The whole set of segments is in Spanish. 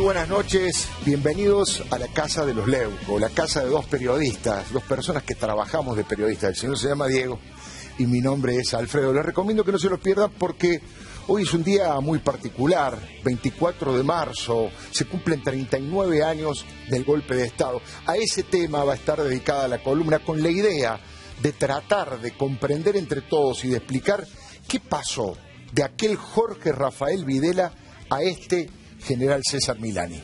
buenas noches, bienvenidos a la casa de los Leuco, la casa de dos periodistas, dos personas que trabajamos de periodistas. El señor se llama Diego y mi nombre es Alfredo. Les recomiendo que no se lo pierdan porque hoy es un día muy particular, 24 de marzo, se cumplen 39 años del golpe de Estado. A ese tema va a estar dedicada la columna con la idea de tratar de comprender entre todos y de explicar qué pasó de aquel Jorge Rafael Videla a este general César Milani.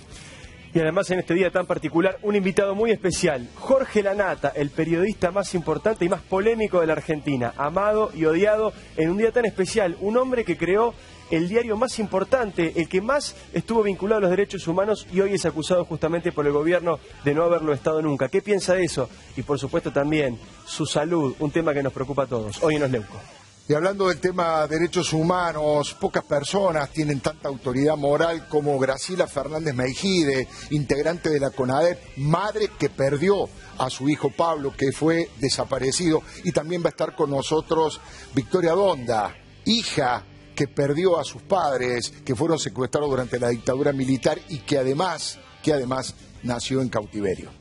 Y además en este día tan particular, un invitado muy especial, Jorge Lanata, el periodista más importante y más polémico de la Argentina, amado y odiado en un día tan especial, un hombre que creó el diario más importante, el que más estuvo vinculado a los derechos humanos y hoy es acusado justamente por el gobierno de no haberlo estado nunca. ¿Qué piensa de eso? Y por supuesto también su salud, un tema que nos preocupa a todos, hoy en Los Leuco. Y hablando del tema derechos humanos, pocas personas tienen tanta autoridad moral como Graciela Fernández Meijide, integrante de la CONADEP, madre que perdió a su hijo Pablo, que fue desaparecido, y también va a estar con nosotros Victoria Donda, hija que perdió a sus padres, que fueron secuestrados durante la dictadura militar y que además nació en cautiverio.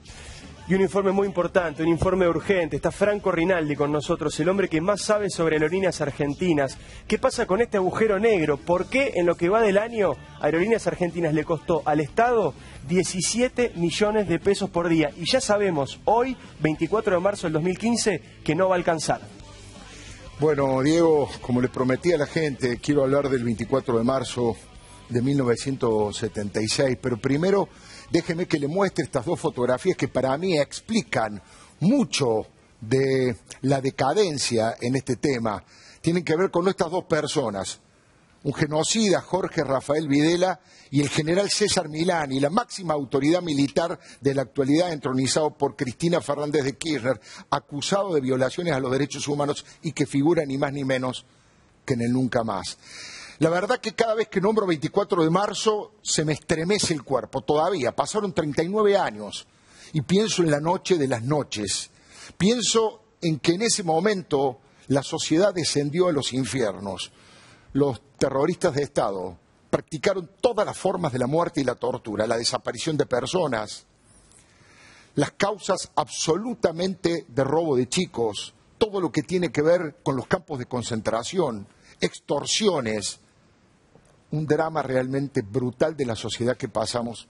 Y un informe muy importante, un informe urgente. Está Franco Rinaldi con nosotros, el hombre que más sabe sobre aerolíneas argentinas. ¿Qué pasa con este agujero negro? ¿Por qué en lo que va del año Aerolíneas Argentinas le costó al Estado 17 millones de pesos por día? Y ya sabemos, hoy, 24 de marzo del 2015, que no va a alcanzar. Bueno, Diego, como le prometí a la gente, quiero hablar del 24 de marzo de 1976, pero primero déjeme que le muestre estas dos fotografías que para mí explican mucho de la decadencia en este tema. Tienen que ver con estas dos personas, un genocida, Jorge Rafael Videla, y el general César Milani, la máxima autoridad militar de la actualidad, entronizado por Cristina Fernández de Kirchner, acusado de violaciones a los derechos humanos y que figura ni más ni menos que en el Nunca Más. La verdad que cada vez que nombro 24 de marzo se me estremece el cuerpo, todavía, pasaron 39 años y pienso en la noche de las noches, pienso en que en ese momento la sociedad descendió a los infiernos, los terroristas de Estado practicaron todas las formas de la muerte y la tortura, la desaparición de personas, las causas absolutamente de robo de chicos, todo lo que tiene que ver con los campos de concentración, extorsiones, un drama realmente brutal de la sociedad que pasamos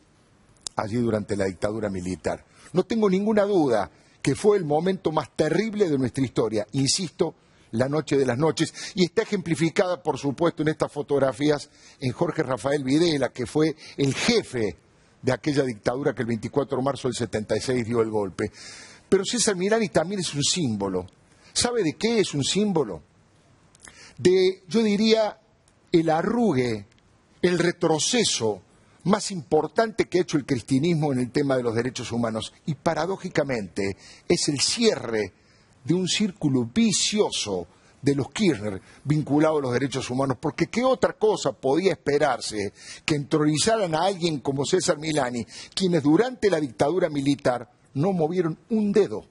allí durante la dictadura militar. No tengo ninguna duda que fue el momento más terrible de nuestra historia, insisto, la noche de las noches, y está ejemplificada, por supuesto, en estas fotografías en Jorge Rafael Videla, que fue el jefe de aquella dictadura que el 24 de marzo del 76 dio el golpe. Pero César Milani también es un símbolo. ¿Sabe de qué es un símbolo? De, yo diría, el arrugue, el retroceso más importante que ha hecho el cristianismo en el tema de los derechos humanos. Y paradójicamente es el cierre de un círculo vicioso de los Kirchner vinculado a los derechos humanos. Porque ¿qué otra cosa podía esperarse que entronizaran a alguien como César Milani, quienes durante la dictadura militar no movieron un dedo?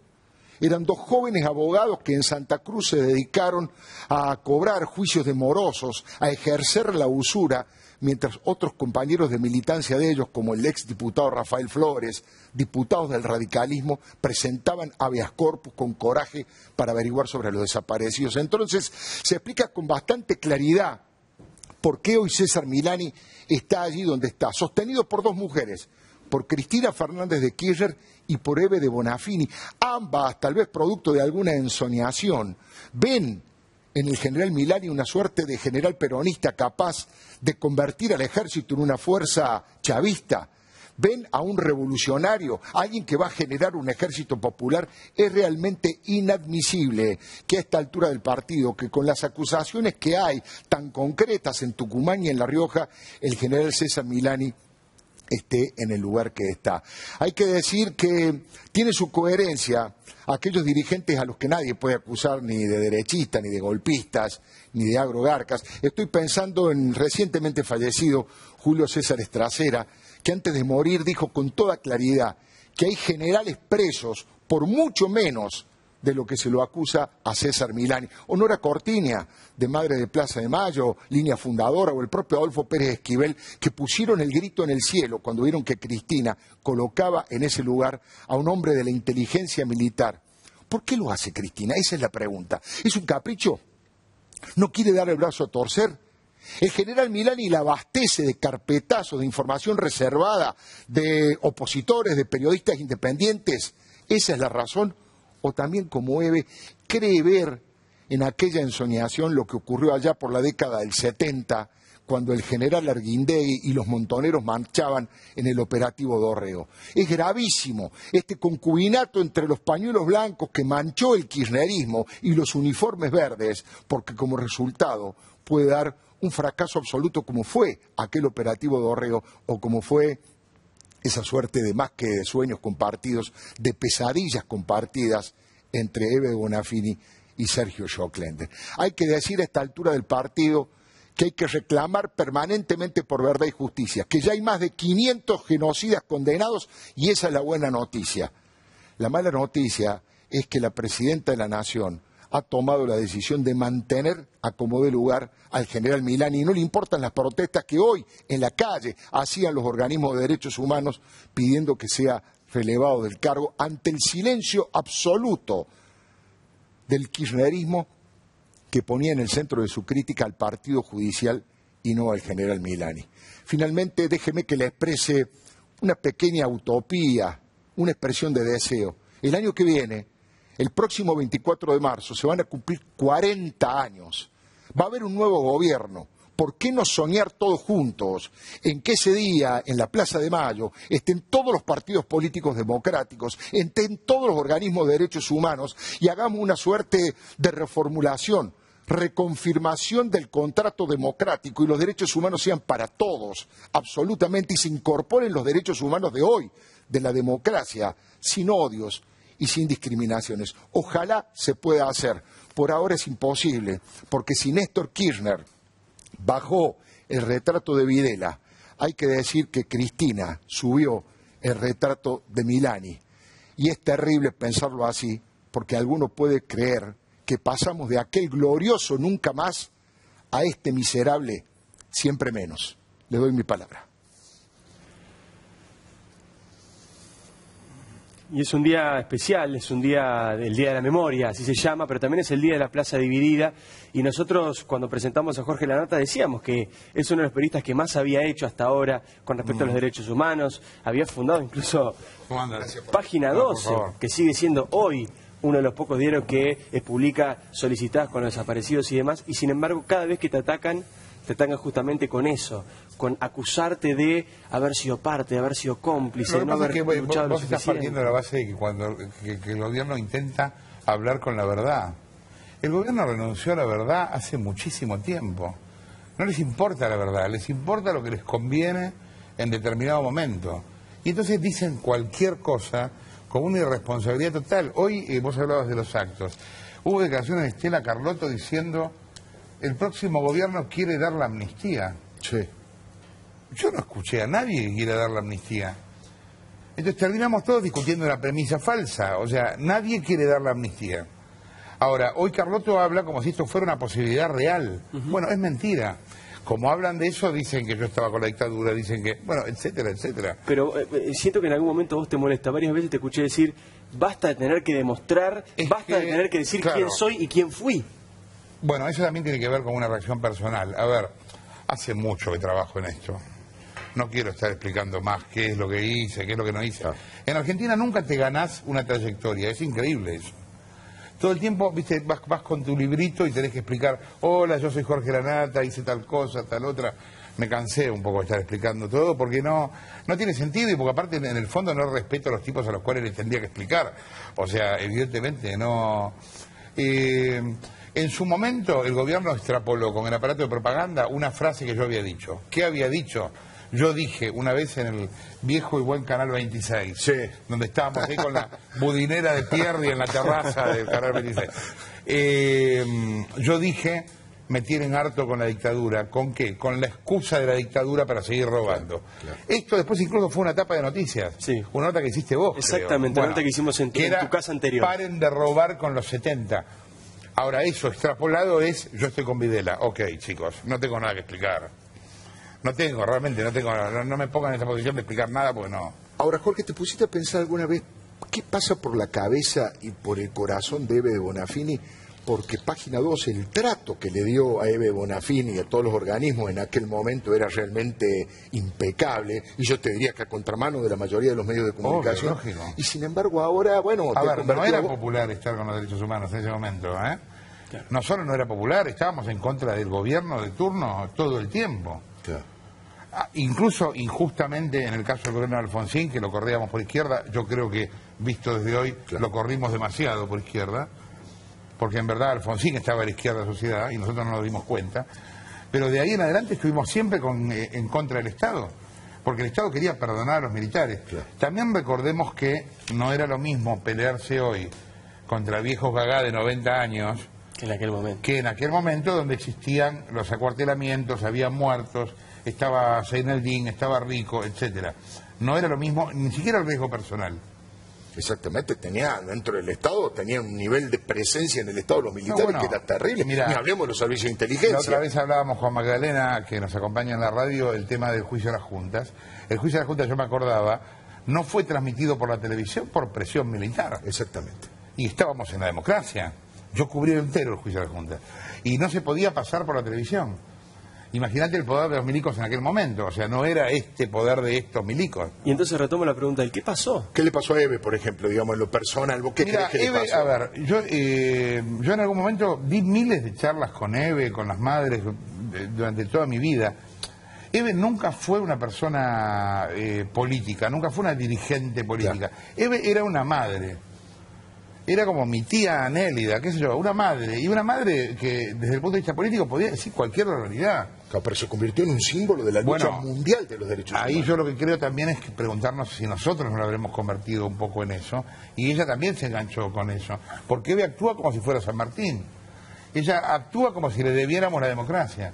Eran dos jóvenes abogados que en Santa Cruz se dedicaron a cobrar juicios de morosos, a ejercer la usura, mientras otros compañeros de militancia de ellos, como el exdiputado Rafael Flores, diputados del radicalismo, presentaban habeas corpus con coraje para averiguar sobre los desaparecidos. Entonces, se explica con bastante claridad por qué hoy César Milani está allí donde está, sostenido por dos mujeres, por Cristina Fernández de Kirchner y por Eve de Bonafini, ambas tal vez producto de alguna ensoñación. Ven en el general Milani una suerte de general peronista capaz de convertir al ejército en una fuerza chavista. Ven a un revolucionario, alguien que va a generar un ejército popular. Es realmente inadmisible que a esta altura del partido, que con las acusaciones que hay tan concretas en Tucumán y en La Rioja, el general César Milani esté en el lugar que está. Hay que decir que tiene su coherencia aquellos dirigentes a los que nadie puede acusar ni de derechistas, ni de golpistas, ni de agrogarcas. Estoy pensando en recientemente fallecido Julio César Estracera, que antes de morir dijo con toda claridad que hay generales presos por mucho menos de lo que se lo acusa a César Milani. O Nora Cortiña, de Madre de Plaza de Mayo, línea fundadora, o el propio Adolfo Pérez Esquivel, que pusieron el grito en el cielo cuando vieron que Cristina colocaba en ese lugar a un hombre de la inteligencia militar. ¿Por qué lo hace Cristina? Esa es la pregunta. ¿Es un capricho? ¿No quiere dar el brazo a torcer? El general Milani la abastece de carpetazos de información reservada, de opositores, de periodistas independientes. ¿Esa es la razón? O también, como Eve, cree ver en aquella ensoñación lo que ocurrió allá por la década del 70, cuando el general Arguindegui y los montoneros marchaban en el operativo Dorrego. Es gravísimo este concubinato entre los pañuelos blancos que manchó el kirchnerismo y los uniformes verdes, porque como resultado puede dar un fracaso absoluto como fue aquel operativo Dorrego o como fue esa suerte de más que de sueños compartidos, de pesadillas compartidas entre Eve Bonafini y Sergio Schocklender. Hay que decir a esta altura del partido que hay que reclamar permanentemente por verdad y justicia, que ya hay más de 500 genocidas condenados y esa es la buena noticia. La mala noticia es que la presidenta de la Nación ha tomado la decisión de mantener a como dé lugar al general Milani y no le importan las protestas que hoy en la calle hacían los organismos de derechos humanos pidiendo que sea relevado del cargo ante el silencio absoluto del kirchnerismo que ponía en el centro de su crítica al partido judicial y no al general Milani. Finalmente, déjeme que le exprese una pequeña utopía, una expresión de deseo. El año que viene, el próximo 24 de marzo, se van a cumplir 40 años. Va a haber un nuevo gobierno. ¿Por qué no soñar todos juntos en que ese día, en la Plaza de Mayo, estén todos los partidos políticos democráticos, estén todos los organismos de derechos humanos y hagamos una suerte de reformulación, reconfirmación del contrato democrático y los derechos humanos sean para todos, absolutamente, y se incorporen los derechos humanos de hoy, de la democracia, sin odios y sin discriminaciones? Ojalá se pueda hacer. Por ahora es imposible, porque si Néstor Kirchner bajó el retrato de Videla, hay que decir que Cristina subió el retrato de Milani. Y es terrible pensarlo así, porque alguno puede creer que pasamos de aquel glorioso nunca más a este miserable siempre menos. Le doy mi palabra. Y es un día especial, es un día del Día de la Memoria, así se llama, pero también es el Día de la Plaza Dividida. Y nosotros, cuando presentamos a Jorge Lanata, decíamos que es uno de los periodistas que más había hecho hasta ahora con respecto a los derechos humanos. Había fundado incluso Página 12, que sigue siendo hoy uno de los pocos diarios que publica solicitadas con los desaparecidos y demás. Y sin embargo, cada vez que te atacan justamente con eso, con acusarte de haber sido parte, de haber sido cómplice, de no haber luchado lo vos estás partiendo de la base de que el gobierno intenta hablar con la verdad. El gobierno renunció a la verdad hace muchísimo tiempo. No les importa la verdad, les importa lo que les conviene en determinado momento. Y entonces dicen cualquier cosa con una irresponsabilidad total. Hoy vos hablabas de los actos. Hubo declaraciones de Estela Carlotto diciendo: el próximo gobierno quiere dar la amnistía. Sí. Yo no escuché a nadie que quiera dar la amnistía. Entonces terminamos todos discutiendo una premisa falsa. O sea, nadie quiere dar la amnistía. Ahora, hoy Carlotto habla como si esto fuera una posibilidad real. Bueno, es mentira. Como hablan de eso, dicen que yo estaba con la dictadura, dicen que, bueno, etcétera, etcétera. Pero siento que en algún momento vos te molesta. Varias veces te escuché decir: basta de tener que demostrar, basta de tener que decir quién soy y quién fui. Bueno, eso también tiene que ver con una reacción personal. A ver, hace mucho que trabajo en esto. No quiero estar explicando más qué es lo que hice, qué es lo que no hice. En Argentina nunca te ganás una trayectoria, es increíble eso. Todo el tiempo, viste, vas con tu librito y tenés que explicar: hola, yo soy Jorge Lanata, hice tal cosa, tal otra. Me cansé un poco de estar explicando todo porque no tiene sentido y porque aparte en el fondo no respeto a los tipos a los cuales les tendría que explicar. O sea, evidentemente no... En su momento el gobierno extrapoló con el aparato de propaganda una frase que yo había dicho. ¿Qué había dicho? Yo dije una vez en el viejo y buen Canal 26, sí, donde estábamos ahí con la budinera de Pierri en la terraza del Canal 26. Yo dije me tienen harto con la dictadura. ¿Con qué? Con la excusa de la dictadura para seguir robando. Claro. Esto después incluso fue una tapa de noticias. Sí. Una nota que hiciste vos, Exactamente, creo. la nota que hicimos en tu casa anterior. Paren de robar con los 70. Ahora, eso extrapolado es, yo estoy con Videla. Ok, chicos, no tengo nada que explicar. Realmente no tengo, no me pongan en esa posición de explicar nada porque no. Ahora, Jorge, ¿te pusiste a pensar alguna vez qué pasa por la cabeza y por el corazón de Ebe de Bonafini? Porque Página 2, el trato que le dio a Ebe Bonafini y a todos los organismos en aquel momento era realmente impecable, y yo te diría que a contramano de la mayoría de los medios de comunicación. Obvio, lógico. Y sin embargo ahora, bueno... A ver, no era popular estar con los derechos humanos en ese momento, ¿eh? Claro. No solo no era popular, estábamos en contra del gobierno de turno todo el tiempo. Claro. Incluso injustamente en el caso del gobierno de Alfonsín, que lo corríamos por izquierda, yo creo que, visto desde hoy, claro, lo corrimos demasiado por izquierda, porque en verdad Alfonsín estaba a la izquierda de la sociedad y nosotros no nos dimos cuenta. Pero de ahí en adelante estuvimos siempre en contra del Estado, porque el Estado quería perdonar a los militares. Claro. También recordemos que no era lo mismo pelearse hoy contra viejos gagá de 90 años que en aquel momento, donde existían los acuartelamientos, había muertos, estaba Seineldín, estaba Rico, etcétera. No era lo mismo, ni siquiera el riesgo personal. Exactamente, tenía dentro del Estado, tenía un nivel de presencia en el Estado los militares que era terrible. Mirá, ni hablemos de los servicios de inteligencia. La otra vez hablábamos con Magdalena, que nos acompaña en la radio, el tema del juicio a las juntas. El juicio a las juntas, yo me acordaba, no fue transmitido por la televisión por presión militar. Exactamente. Y estábamos en la democracia. Yo cubrí entero el juicio a las juntas. Y no se podía pasar por la televisión. Imagínate el poder de los milicos en aquel momento, o sea, no era este poder de estos milicos. Y entonces retomo la pregunta, ¿y qué pasó? ¿Qué le pasó a Ebe, por ejemplo, digamos, en lo personal? ¿Vos qué crees que Ebe, le pasó? a ver, yo en algún momento di miles de charlas con Ebe, con las madres, durante toda mi vida. Ebe nunca fue una persona política, nunca fue una dirigente política. Claro. Ebe era una madre. Era como mi tía Anélida, qué sé yo, una madre. Y una madre que desde el punto de vista político podía decir cualquier barbaridad. Claro, pero se convirtió en un símbolo de la lucha mundial de los derechos humanos. Ahí yo lo que creo también es que preguntarnos si nosotros nos habremos convertido un poco en eso. Y ella también se enganchó con eso. Porque ella actúa como si fuera San Martín. Ella actúa como si le debiéramos la democracia.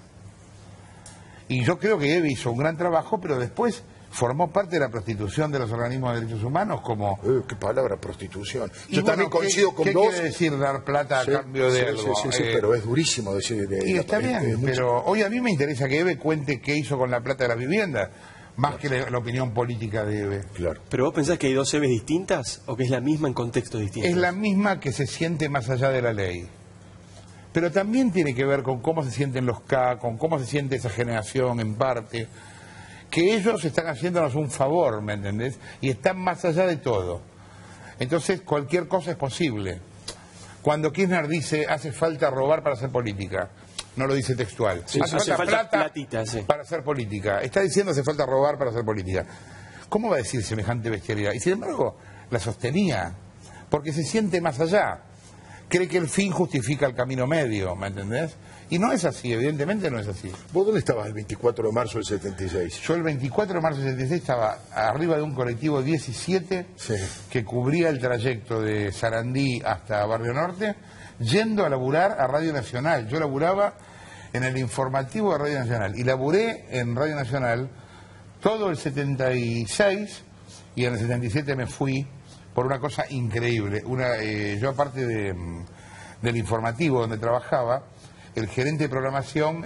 Y yo creo que Eve hizo un gran trabajo, pero después formó parte de la prostitución de los organismos de derechos humanos como... ¿Qué palabra, prostitución? Yo también coincido con vos. ¿Qué quiere decir dar plata a cambio de algo? Sí, pero es durísimo decir... Y está bien, pero hoy a mí me interesa que Eve cuente qué hizo con la plata de la vivienda, más que la opinión política de Eve. Claro. ¿Pero vos pensás que hay dos Eves distintas o que es la misma en contextos distintos? Es la misma que se siente más allá de la ley. Pero también tiene que ver con cómo se sienten los K, con cómo se siente esa generación en parte... que ellos están haciéndonos un favor, ¿me entendés? Y están más allá de todo. Entonces, cualquier cosa es posible. Cuando Kirchner dice, hace falta robar para hacer política, no lo dice textual. Sí, hace falta platita, sí, para hacer política. Está diciendo, hace falta robar para hacer política. ¿Cómo va a decir semejante bestialidad? Y sin embargo, la sostenía, porque se siente más allá. Cree que el fin justifica el camino medio, ¿me entendés? Y no es así, evidentemente no es así. ¿Vos dónde estabas el 24 de marzo del 76? Yo el 24 de marzo del 76 estaba arriba de un colectivo 17 que cubría el trayecto de Sarandí hasta Barrio Norte, yendo a laburar a Radio Nacional. Yo laburaba en el informativo de Radio Nacional y laburé en Radio Nacional todo el 76 y en el 77 me fui por una cosa increíble. Yo aparte del informativo donde trabajaba, el gerente de programación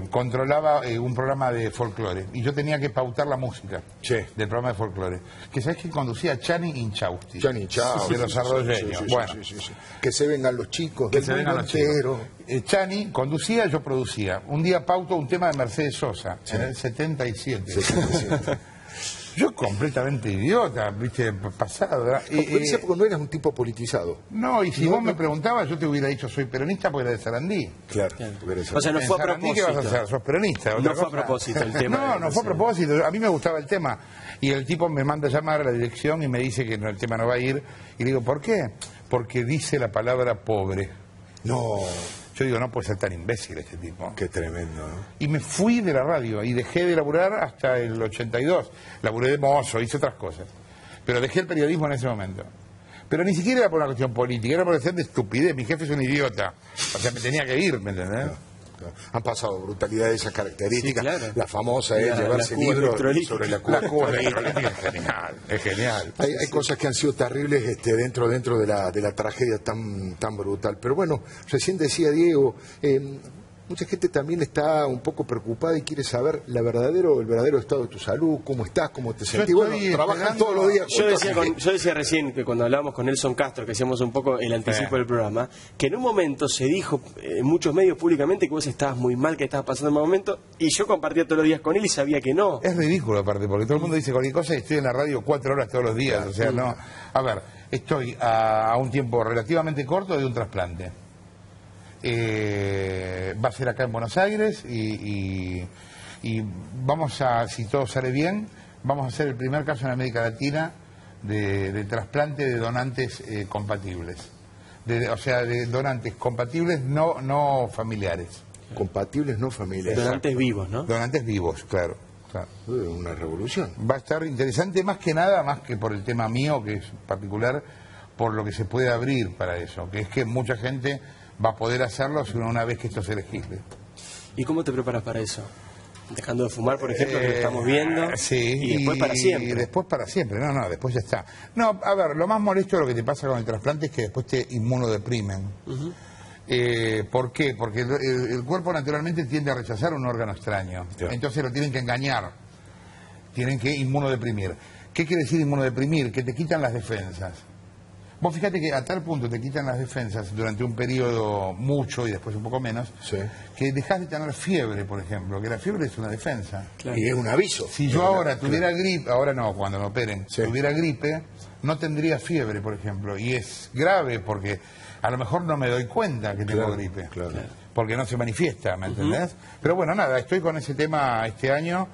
controlaba un programa de folclore y yo tenía que pautar la música del programa de folclore. Que sabes que conducía Chani Inchausti. Chani Inchausti. De los arroyeños. Que se vengan los chicos del mundo entero. Chani conducía, yo producía. Un día pauto un tema de Mercedes Sosa, en el 77. Yo completamente idiota, viste, pasado, ¿verdad? Porque no eras un tipo politizado. No, y si vos me preguntabas, yo te hubiera dicho soy peronista porque era de Sarandí. Claro. O sea, no fue a propósito. ¿Qué vas a hacer? ¿Sos peronista? No fue a propósito el tema. No fue a propósito. A mí me gustaba el tema. Y el tipo me manda a llamar a la dirección y me dice que el tema no va a ir. Y le digo, ¿por qué? Porque dice la palabra pobre. No. Yo digo, no puede ser tan imbécil este tipo. Qué tremendo, ¿no? Y me fui de la radio y dejé de laburar hasta el 82. Laburé de mozo, hice otras cosas. Pero dejé el periodismo en ese momento. Pero ni siquiera era por una cuestión política, era por una cuestión de estupidez. Mi jefe es un idiota. O sea, me tenía que ir, ¿me entendés? Han pasado brutalidades de esas características. Sí, claro. La famosa es llevarse libros sobre la Cuba. La Cuba electrolítica es genial, es genial. Hay cosas que han sido terribles dentro de la tragedia tan brutal. Pero bueno, recién decía Diego, mucha gente también está un poco preocupada y quiere saber el verdadero estado de tu salud, cómo estás, cómo te sentís. Bueno, trabajan todos los días. Yo decía recién que cuando hablábamos con Nelson Castro, que hacíamos un poco el anticipo del programa, que en un momento se dijo en muchos medios públicamente que vos estabas muy mal, que estabas pasando un mal momento, y yo compartía todos los días con él y sabía que no. Es ridículo aparte, porque todo el mundo dice cualquier cosa y estoy en la radio 4 horas todos los días. O sea, no. A ver, estoy a un tiempo relativamente corto de un trasplante. Va a ser acá en Buenos Aires y vamos a, si todo sale bien, vamos a hacer el primer caso en América Latina de trasplante de donantes compatibles. O sea, de donantes compatibles no familiares. Compatibles no familiares. Donantes vivos, ¿no? Donantes vivos, claro. Una revolución. Va a estar interesante más que nada, más que por el tema mío, que es particular, por lo que se puede abrir para eso, que es que mucha gente va a poder hacerlo una vez que esto se legisle. ¿Y cómo te preparas para eso? Dejando de fumar, por ejemplo, que lo estamos viendo. Sí, y después para siempre. Y después para siempre, no, después ya está. No, a ver, lo más molesto de lo que te pasa con el trasplante es que después te inmunodeprimen. ¿Por qué? Porque el cuerpo naturalmente tiende a rechazar un órgano extraño. Entonces lo tienen que engañar. Tienen que inmunodeprimir. ¿Qué quiere decir inmunodeprimir? Que te quitan las defensas. Vos fíjate que a tal punto te quitan las defensas durante un periodo mucho y después un poco menos, que dejás de tener fiebre, por ejemplo, que la fiebre es una defensa. Claro. Y es un aviso. Si yo ahora tuviera gripe, ahora no, cuando me operen, tuviera gripe, no tendría fiebre, por ejemplo. Y es grave porque a lo mejor no me doy cuenta que tengo gripe. Porque no se manifiesta, ¿me entendés? Pero bueno, nada, estoy con ese tema este año,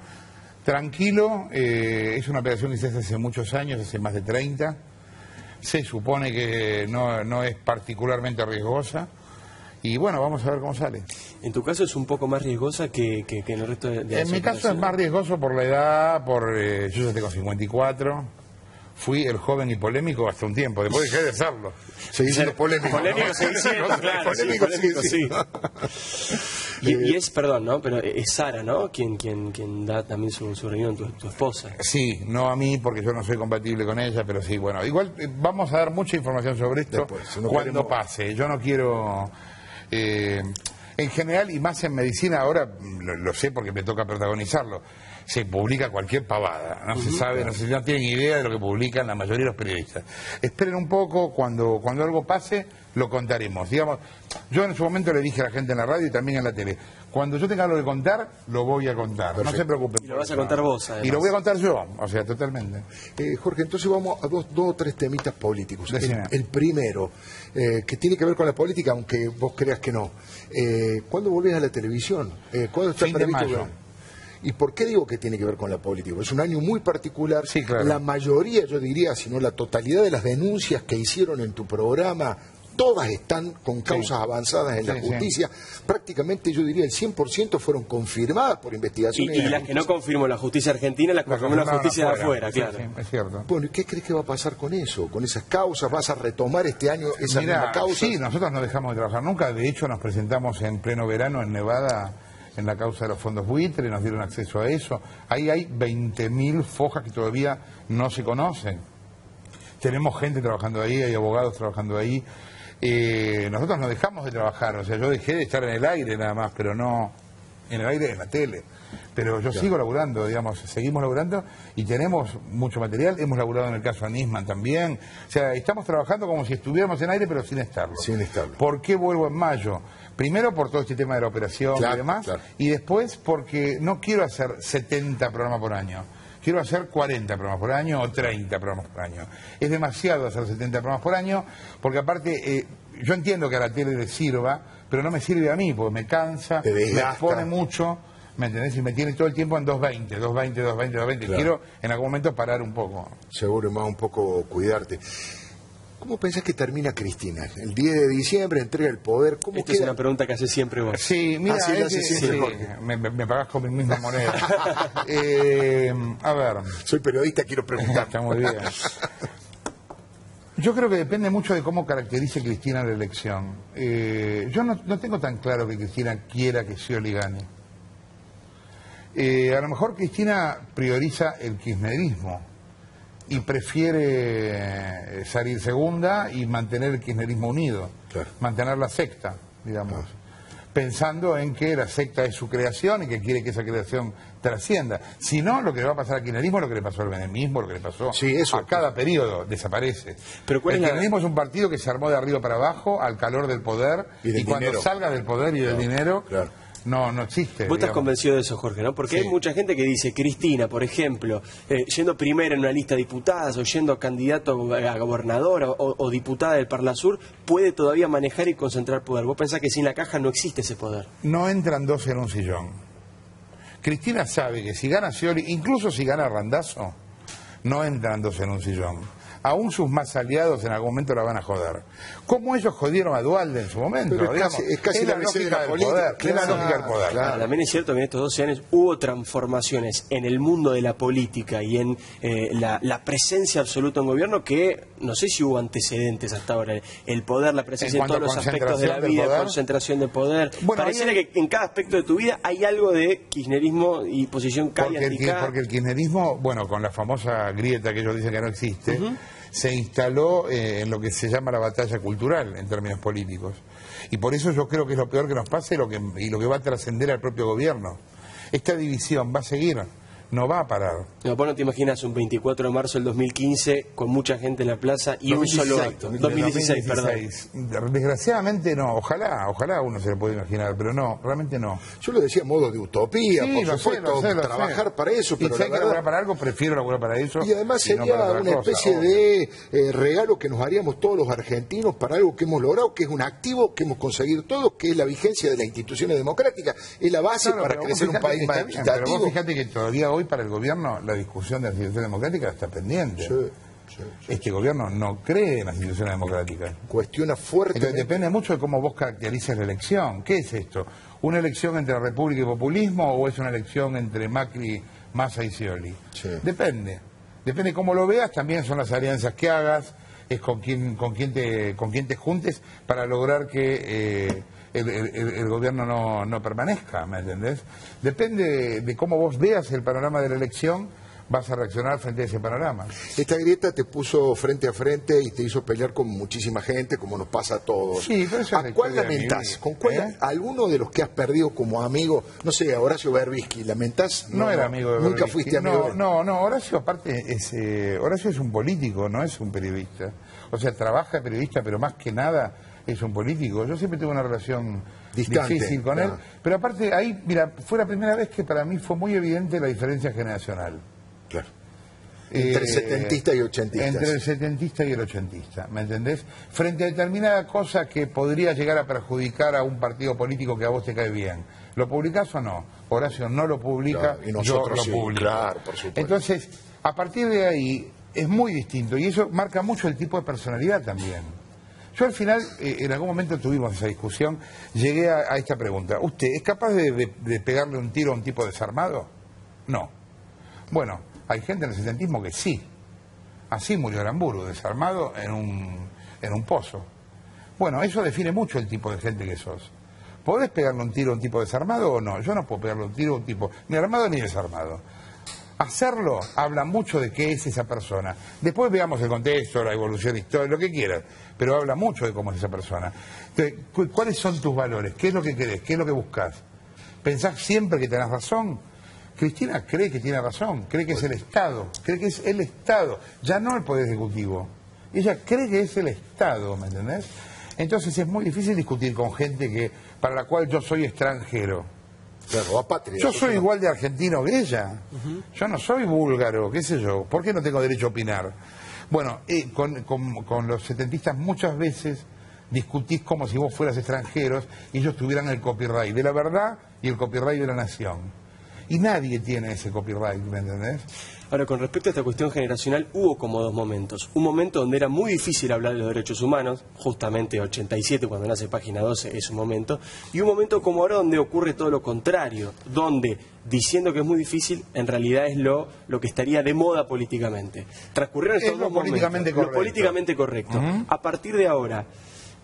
tranquilo. Es una operación que se hace hace muchos años, hace más de 30. Se supone que no es particularmente riesgosa y bueno, vamos a ver cómo sale. En tu caso es un poco más riesgosa que en el resto de En mi caso es más riesgoso por la edad, yo ya tengo 54, fui el joven y polémico hasta un tiempo, después dejé de serlo. Seguí siendo polémico. Polémico, claro, polémico, sí. Y es, perdón, ¿no? Pero es Sara, ¿no? Quien da también su reunión, tu esposa. Sí, no a mí, porque yo no soy compatible con ella, pero sí, bueno. Igual vamos a dar mucha información sobre esto después, cuando pase. Yo no quiero... en general, y más en medicina, ahora lo sé porque me toca protagonizarlo, se publica cualquier pavada, no se sabe, no tienen idea de lo que publican la mayoría de los periodistas. Esperen un poco, cuando algo pase, lo contaremos. Digamos, yo en su momento le dije a la gente en la radio y también en la tele, cuando yo tenga algo que contar, lo voy a contar. Perfecto. No se preocupen. Y lo vas a contar vos, además. Y lo voy a contar yo, o sea, totalmente. Jorge, entonces vamos a dos o tres temitas políticos. El primero, que tiene que ver con la política, aunque vos creas que no. ¿Cuándo volvés a la televisión? ¿Cuándo está previsto? Fin de mayo. ¿Y por qué digo que tiene que ver con la política? Es un año muy particular. Sí, claro. La mayoría, yo diría, si no la totalidad de las denuncias que hicieron en tu programa, todas están con causas avanzadas en la justicia. Prácticamente, yo diría, el 100% fueron confirmadas por investigaciones. Y las que no confirmó la justicia argentina, las confirmó la justicia de afuera, claro. Sí, es cierto. Bueno, ¿y qué crees que va a pasar con eso? ¿Con esas causas? ¿Vas a retomar este año esa misma causa? Sí, nosotros no dejamos de trabajar nunca. De hecho, nos presentamos en pleno verano en Nevada en la causa de los fondos buitre, nos dieron acceso a eso. Ahí hay 20.000 fojas que todavía no se conocen. Tenemos gente trabajando ahí, hay abogados trabajando ahí. Nosotros no dejamos de trabajar, o sea, yo dejé de estar en el aire nada más, pero no en el aire, en la tele. Pero yo sigo laburando, digamos, seguimos laburando y tenemos mucho material. Hemos laburado en el caso Nisman también. O sea, estamos trabajando como si estuviéramos en aire, pero sin estarlo. Sin estarlo. ¿Por qué vuelvo en mayo? Primero por todo este tema de la operación y demás, y después porque no quiero hacer 70 programas por año. Quiero hacer 40 programas por año o 30 programas por año. Es demasiado hacer 70 programas por año, porque aparte, yo entiendo que a la tele le sirva, pero no me sirve a mí, porque me cansa, me expone mucho, ¿me entendés? Y me tiene todo el tiempo en 220, 220, 220, 220. Claro. Quiero en algún momento parar un poco. Seguro, más un poco cuidarte. ¿Cómo pensás que termina Cristina? El 10 de diciembre entrega el poder. ¿Cómo Esta queda? es una pregunta que hace siempre vos. Sí, mira, me pagás con mi misma moneda. A ver. Soy periodista, quiero preguntar. Está muy bien. Yo creo que depende mucho de cómo caracterice Cristina la elección. Yo no tengo tan claro que Cristina quiera que Scioli gane. A lo mejor Cristina prioriza el kirchnerismo y prefiere salir segunda y mantener el kirchnerismo unido, claro, mantener la secta, digamos, claro, pensando en que la secta es su creación y que quiere que esa creación trascienda. Si no, lo que le va a pasar al kirchnerismo es lo que le pasó al menemismo, lo que le pasó a cada periodo, desaparece. Pero el kirchnerismo es un partido que se armó de arriba para abajo al calor del poder y cuando salga del poder y del dinero... Claro. No existe. Vos estás convencido de eso, Jorge, ¿no? Porque hay mucha gente que dice, Cristina, por ejemplo, yendo primera en una lista de diputadas o yendo candidato a gobernadora o diputada del Parlasur, puede todavía manejar y concentrar poder. ¿Vos pensás que sin la caja no existe ese poder? No entran dos en un sillón. Cristina sabe que si gana Scioli, incluso si gana Randazzo, no entran dos en un sillón. Aún sus más aliados en algún momento la van a joder. Como ellos jodieron a Duhalde en su momento. Pero es casi la lógica del poder. Es la lógica del poder. Claro. También es cierto que en estos 12 años hubo transformaciones en el mundo de la política y en la presencia absoluta en gobierno que no sé si hubo antecedentes hasta ahora. El poder, la presencia en todos los aspectos de la vida, concentración de poder. Bueno, pareciera que en cada aspecto de tu vida hay algo de kirchnerismo y posición porque el kirchnerismo, bueno, con la famosa grieta que ellos dicen que no existe, se instaló en lo que se llama la batalla cultural en términos políticos. Y por eso yo creo que es lo peor que nos pase y lo que va a trascender al propio gobierno. Esta división va a seguir, no va a parar. No, vos no te imaginas un 24 de marzo del 2015 con mucha gente en la plaza y 2016, un solo acto. 2016, perdón. Desgraciadamente no, ojalá uno se lo puede imaginar, pero no, realmente no. Yo lo decía en modo de utopía, por supuesto, trabajar para eso, pero si hay que laburar para algo, prefiero laburar para eso. Y además sería una especie de regalo que nos haríamos todos los argentinos para algo que hemos logrado, que es un activo que hemos conseguido todos, que es la vigencia de las instituciones democráticas, es la base para crecer un país más equitativo. Pero vos fíjate que todavía hoy para el gobierno la discusión de las instituciones democráticas está pendiente. Este gobierno no cree en las instituciones democráticas. Cuestiona fuerte. Entonces depende mucho de cómo vos caracterices la elección. ¿Qué es esto? ¿Una elección entre República y populismo o es una elección entre Macri, Massa y Scioli? Depende. Depende cómo lo veas, también son las alianzas que hagas, es con quién te juntes para lograr que el gobierno no permanezca, ¿me entendés? Depende de cómo vos veas el panorama de la elección, vas a reaccionar frente a ese panorama. Esta grieta te puso frente a frente y te hizo pelear con muchísima gente, como nos pasa a todos. Sí, pero eso ¿A cuál lamentás? ¿Con cuál, alguno de los que has perdido como amigo? No sé, a Horacio Berbisky, ¿lamentás? No era amigo de Berbisky. ¿Nunca fuiste amigo? No, Horacio aparte Horacio es un político, no es un periodista. O sea, trabaja de periodista, pero más que nada es un político. Yo siempre tuve una relación difícil con él. Pero aparte, ahí, mira, fue la primera vez que para mí fue muy evidente la diferencia generacional. Claro. Entre el setentista y ochentista. Entre el setentista y el ochentista, ¿me entendés? Frente a determinada cosa que podría llegar a perjudicar a un partido político que a vos te cae bien. ¿Lo publicás o no? Horacio no lo publica, y nosotros yo lo publico. Claro, por supuesto. Entonces, a partir de ahí es muy distinto y eso marca mucho el tipo de personalidad también. Yo al final, en algún momento tuvimos esa discusión, llegué a esta pregunta. ¿Usted es capaz de pegarle un tiro a un tipo desarmado? No. Bueno, hay gente en el setentismo que sí. Así murió Aramburu, desarmado en un pozo. Bueno, eso define mucho el tipo de gente que sos. ¿Podés pegarle un tiro a un tipo desarmado o no? Yo no puedo pegarle un tiro a un tipo ni armado ni desarmado. Hacerlo habla mucho de qué es esa persona. Después veamos el contexto, la evolución histórica, lo que quieras, pero habla mucho de cómo es esa persona. Entonces, ¿cuáles son tus valores? ¿Qué es lo que querés? ¿Qué es lo que buscas? ¿Pensás siempre que tenés razón? Cristina cree que tiene razón, cree que es el Estado, cree que es el Estado, ya no el Poder Ejecutivo. Ella cree que es el Estado, ¿me entendés? Entonces es muy difícil discutir con gente para la cual yo soy extranjero. Claro, apátrida. Yo soy igual de argentino que ella. Yo no soy búlgaro, qué sé yo. ¿Por qué no tengo derecho a opinar? Bueno, con los setentistas muchas veces discutís como si vos fueras extranjeros y ellos tuvieran el copyright de la verdad y el copyright de la nación. Y nadie tiene ese copyright, ¿me entendés? Ahora, con respecto a esta cuestión generacional, hubo como dos momentos. Un momento donde era muy difícil hablar de los derechos humanos, justamente 87, cuando nace Página 12, es un momento. Y un momento como ahora donde ocurre todo lo contrario, donde, diciendo que es muy difícil, en realidad es lo que estaría de moda políticamente. Transcurrieron estos dos políticamente momentos. correcto. Lo políticamente correcto. A partir de ahora,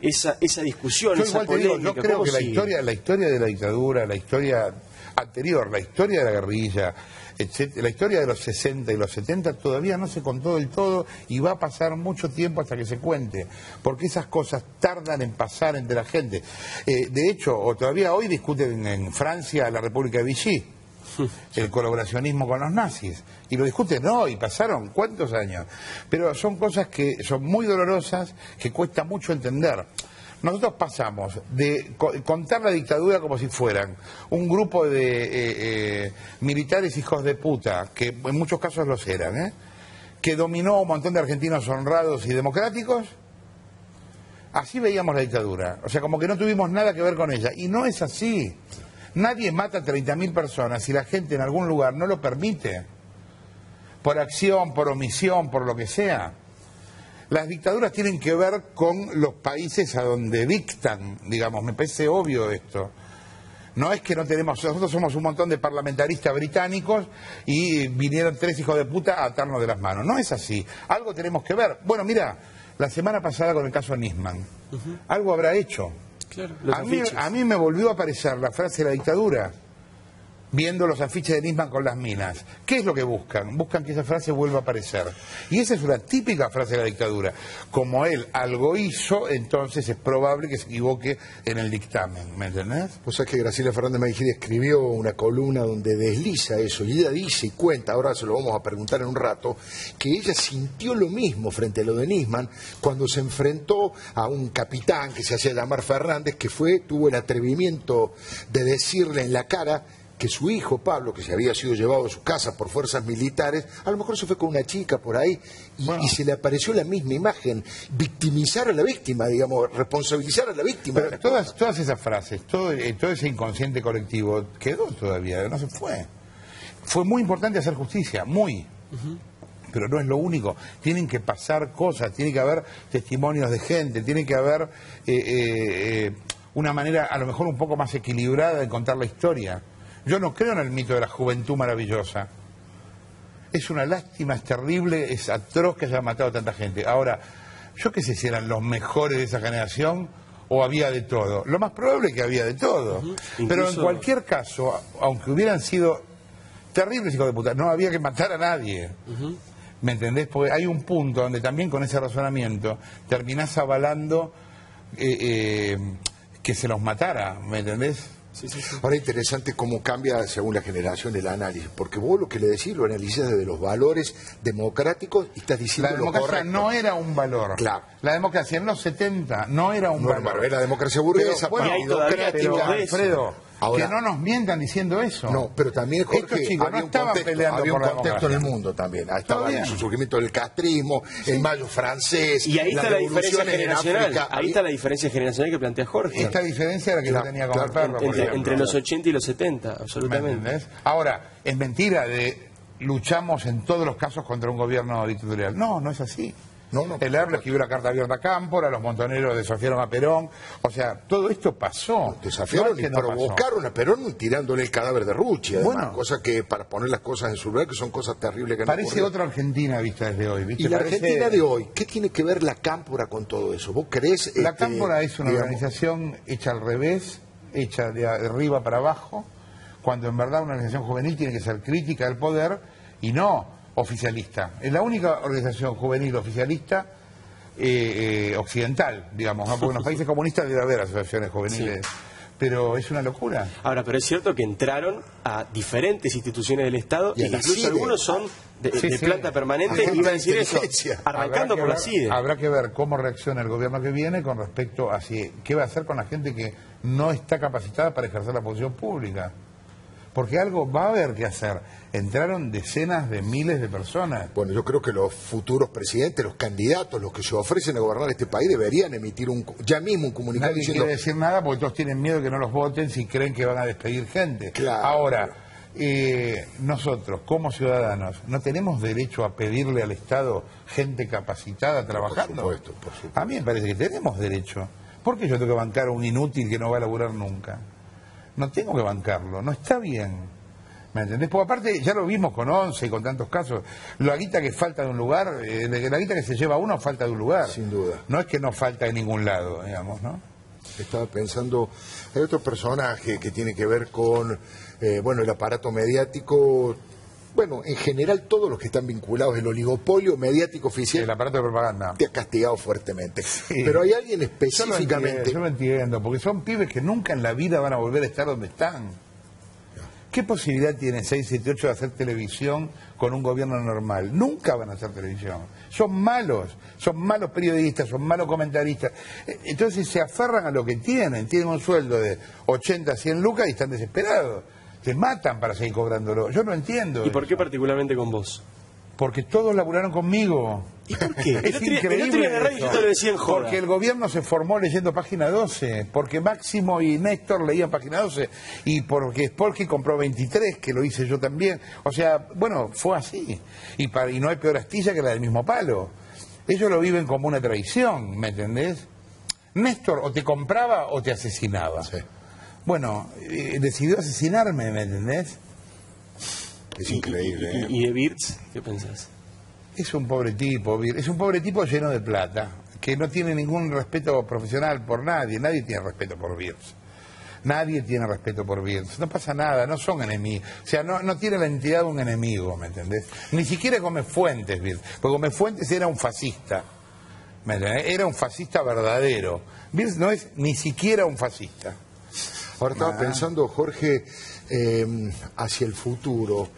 esa discusión, Yo esa igual te digo, polémica, yo creo ¿cómo que sigue? la historia de la dictadura, la historia anterior, la historia de la guerrilla, etcétera, la historia de los 60 y los 70 todavía no se contó del todo y va a pasar mucho tiempo hasta que se cuente, porque esas cosas tardan en pasar entre la gente. De hecho, o todavía hoy discuten en Francia la República de Vichy, el colaboracionismo con los nazis, y lo discuten hoy, pasaron cuántos años, pero son cosas que son muy dolorosas, que cuesta mucho entender. Nosotros pasamos de contar la dictadura como si fueran un grupo de militares hijos de puta, que en muchos casos los eran, que dominó a un montón de argentinos honrados y democráticos. Así veíamos la dictadura, o sea, como que no tuvimos nada que ver con ella, y no es así. Nadie mata a 30.000 personas si la gente en algún lugar no lo permite, por acción, por omisión, por lo que sea. Las dictaduras tienen que ver con los países a donde dictan, digamos, me parece obvio esto. No es que no tenemos, nosotros somos un montón de parlamentaristas británicos y vinieron 3 hijos de puta a atarnos de las manos. No es así, algo tenemos que ver. Bueno, mira, la semana pasada con el caso Nisman, algo habrá hecho. Claro, a mí me volvió a aparecer la frase de la dictadura, viendo los afiches de Nisman con las minas. ¿Qué es lo que buscan? Buscan que esa frase vuelva a aparecer. Y esa es una típica frase de la dictadura. Como él algo hizo, entonces es probable que se equivoque en el dictamen. ¿Me entendés? Vos sabés que Graciela Fernández Mejía escribió una columna donde desliza eso, y ella dice y cuenta, ahora se lo vamos a preguntar en un rato, que ella sintió lo mismo frente a lo de Nisman cuando se enfrentó a un capitán que se hacía llamar Fernández, que tuvo el atrevimiento de decirle en la cara que su hijo Pablo, que se había sido llevado a su casa por fuerzas militares, a lo mejor se fue con una chica por ahí y se le apareció la misma imagen, victimizar a la víctima, digamos, responsabilizar a la víctima. Pero todas esas frases, todo ese inconsciente colectivo quedó todavía, no se fue. Fue muy importante hacer justicia, muy. Pero no es lo único, tienen que pasar cosas, tiene que haber testimonios de gente, tiene que haber una manera a lo mejor un poco más equilibrada de contar la historia. Yo no creo en el mito de la juventud maravillosa. Es una lástima, es terrible, es atroz que haya matado a tanta gente. Ahora, yo qué sé si eran los mejores de esa generación o había de todo. Lo más probable es que había de todo. Pero en cualquier caso, aunque hubieran sido terribles hijos de puta, no había que matar a nadie. ¿Me entendés? Porque hay un punto donde también con ese razonamiento terminás avalando que se los matara, ¿me entendés? Sí. Ahora es interesante cómo cambia según la generación el análisis, porque vos lo que le decís lo analizás desde los valores democráticos y estás diciendo la democracia lo correcto. No era un valor. Claro. La democracia en los 70 no era un valor. Era democracia burguesa, pero Alfredo, ahora, que no nos mientan diciendo eso. No, pero también, Jorge, estos chicos había no estaban peleando había por un la contexto en democracia. el mundo también. Estaba el surgimiento del castrismo, el mayo francés, y ahí está la diferencia generacional. África, ahí está la diferencia generacional que plantea Jorge. Esta diferencia era que yo tenía como perro. Entre los 80 y los 70, absolutamente. Ahora, es mentira de luchamos en todos los casos contra un gobierno dictatorial. No, no es así. No, el ERP le escribió la carta abierta a Cámpora, los montoneros desafiaron a Perón. O sea, todo esto pasó. Desafiaron y provocaron a Perón tirándole el cadáver de Rucci, además, bueno, cosa que para poner las cosas en su lugar, que son cosas terribles que no parece ocurrieron. otra Argentina vista desde hoy, ¿viste? Y la Argentina de hoy, ¿qué tiene que ver la Cámpora con todo eso? ¿Vos creés? La Cámpora es una organización hecha al revés, hecha de arriba para abajo, cuando en verdad una organización juvenil tiene que ser crítica del poder y no oficialista. Es la única organización juvenil oficialista occidental, digamos, ¿no? Porque en los países comunistas debe haber asociaciones juveniles. Sí. Pero es una locura. Ahora, pero es cierto que entraron a diferentes instituciones del Estado y incluso algunos son de planta permanente, iba a decir eso, arrancando por la CIDE. Habrá que ver cómo reacciona el gobierno que viene con respecto a qué va a hacer con la gente que no está capacitada para ejercer la función pública. Porque algo va a haber que hacer. Entraron decenas de miles de personas. Bueno, yo creo que los futuros presidentes, los candidatos, los que se ofrecen a gobernar este país, deberían emitir ya mismo un comunicado Nadie diciendo... quiere decir nada porque todos tienen miedo de que no los voten si creen que van a despedir gente. Claro. Ahora, nosotros, como ciudadanos, ¿no tenemos derecho a pedirle al Estado gente capacitada trabajando? Por supuesto. A mí me parece que tenemos derecho. ¿Por qué yo tengo que bancar a un inútil que no va a laburar nunca? No tengo que bancarlo, no está bien. ¿Me entendés? Porque aparte, ya lo vimos con 11 y con tantos casos, la guita que falta de un lugar, la guita que se lleva uno falta de un lugar. Sin duda. No es que no falta de ningún lado, digamos, ¿no? Estaba pensando, hay otro personaje que tiene que ver con, el aparato mediático, bueno, en general todos los que están vinculados, el oligopolio mediático oficial. El aparato de propaganda. Te ha castigado fuertemente. Sí. Pero hay alguien específicamente. Yo lo entiendo, porque son pibes que nunca en la vida van a volver a estar donde están. ¿Qué posibilidad tienen 6, 7, 8 de hacer televisión con un gobierno normal? Nunca van a hacer televisión. Son malos periodistas, son malos comentaristas. Entonces se aferran a lo que tienen un sueldo de 80, 100 lucas y están desesperados. Se matan para seguir cobrándolo. Yo no entiendo. ¿Y por qué particularmente con vos? Porque todos laburaron conmigo. ¿Y por qué? Es increíble. El otro día en la radio yo te lo decía en joda. Porque el gobierno se formó leyendo Página 12, porque Máximo y Néstor leían Página 12, y porque Spolsky compró 23, que lo hice yo también. O sea, bueno, fue así. Y no hay peor astilla que la del mismo palo. Ellos lo viven como una traición, ¿me entendés? Néstor o te compraba o te asesinaba. Sí. Bueno, decidió asesinarme, ¿me entendés? Es increíble. ¿Y de Birz? ¿Qué pensás? Es un pobre tipo lleno de plata, que no tiene ningún respeto profesional por nadie. Nadie tiene respeto por Birz. Nadie tiene respeto por Birz. No pasa nada, no son enemigos. O sea, no tiene la entidad de un enemigo, ¿me entendés? Ni siquiera Gómez Fuentes, Birz. Porque Gómez Fuentes era un fascista. ¿Me entendés? Era un fascista verdadero. Birz no es ni siquiera un fascista. Ahora estaba pensando, Jorge, hacia el futuro.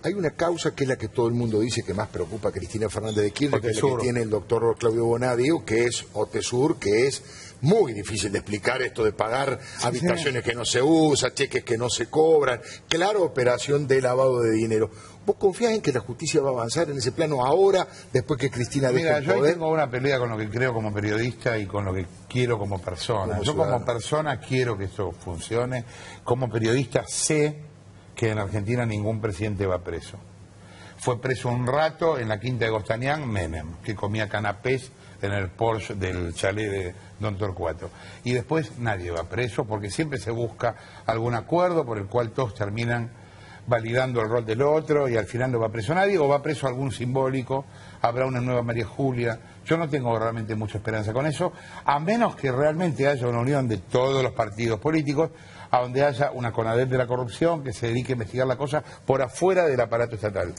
Hay una causa que es la que todo el mundo dice que más preocupa a Cristina Fernández de Kirchner, que es la que tiene el doctor Claudio Bonadío, que es OTESUR, que es muy difícil de explicar esto de pagar habitaciones que no se usan, cheques que no se cobran, clara operación de lavado de dinero. ¿Vos confías en que la justicia va a avanzar en ese plano ahora, después que Cristina deje el poder? Yo tengo una pelea con lo que creo como periodista y con lo que quiero como persona. Yo como persona quiero que esto funcione. Como periodista sé que en Argentina ningún presidente va preso. Fue preso un rato en la quinta de Gostañán, Menem, que comía canapés en el Porsche del chalet de Don Torcuato. Y después nadie va preso porque siempre se busca algún acuerdo por el cual todos terminan validando el rol del otro y al final no va preso nadie, o va preso algún simbólico, habrá una nueva María Julia. Yo no tengo realmente mucha esperanza con eso, a menos que realmente haya una unión de todos los partidos políticos, a donde haya una CONADEP de la corrupción que se dedique a investigar la cosa por afuera del aparato estatal.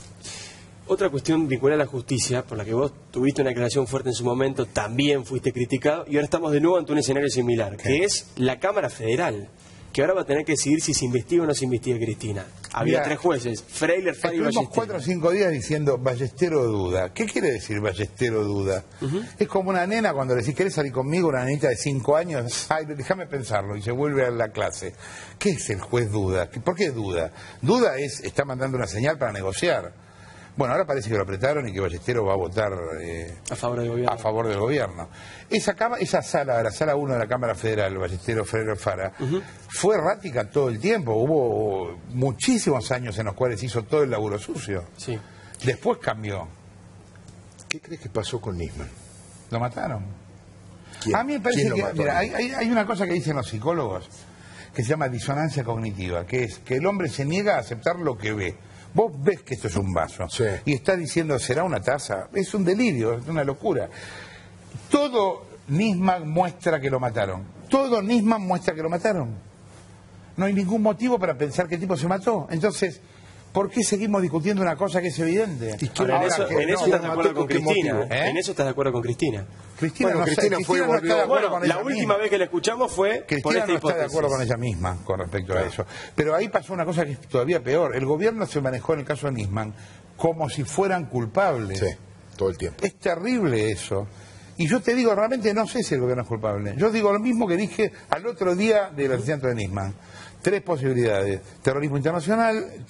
Otra cuestión vinculada a la justicia, por la que vos tuviste una declaración fuerte en su momento, también fuiste criticado, y ahora estamos de nuevo ante un escenario similar, que es la Cámara Federal, que ahora va a tener que decidir si se investiga o no se investiga a Cristina. Había 3 jueces, Freiler, Fari y Ballesteros. 4 o 5 días diciendo Ballestero duda. ¿Qué quiere decir Ballestero duda? Es como una nena cuando le decís, ¿querés salir conmigo? Una nenita de 5 años, ay, déjame pensarlo, y se vuelve a la clase. ¿Qué es el juez duda? ¿Por qué duda? Duda está mandando una señal para negociar. Bueno, ahora parece que lo apretaron y que Ballestero va a votar a favor del gobierno. Esa sala, la sala 1 de la Cámara Federal, Ballestero, Freiler, Fara, fue errática todo el tiempo. Hubo muchísimos años en los cuales hizo todo el laburo sucio. Sí. Después cambió. ¿Qué crees que pasó con Nisman? Lo mataron. ¿Quién? A mí me parece que, mató? mira, hay una cosa que dicen los psicólogos que se llama disonancia cognitiva, que es que el hombre se niega a aceptar lo que ve. Vos ves que esto es un vaso y estás diciendo, ¿será una taza? Es un delirio, es una locura. Todo Nisman muestra que lo mataron. Todo Nisman muestra que lo mataron. No hay ningún motivo para pensar que el tipo se mató. Entonces, ¿por qué seguimos discutiendo una cosa que es evidente? Ahora, en eso estás de acuerdo con Cristina. En eso estás de acuerdo con Cristina. Cristina no está la última vez que la escuchamos fue Cristina por esta no hipótesis. está de acuerdo con ella misma con respecto a eso. Pero ahí pasó una cosa que es todavía peor. El gobierno se manejó en el caso de Nisman como si fueran culpables. Sí, todo el tiempo. Es terrible eso. Y yo te digo, realmente no sé si el gobierno es culpable. Yo digo lo mismo que dije al otro día del asesinato de Nisman. 3 posibilidades: terrorismo internacional,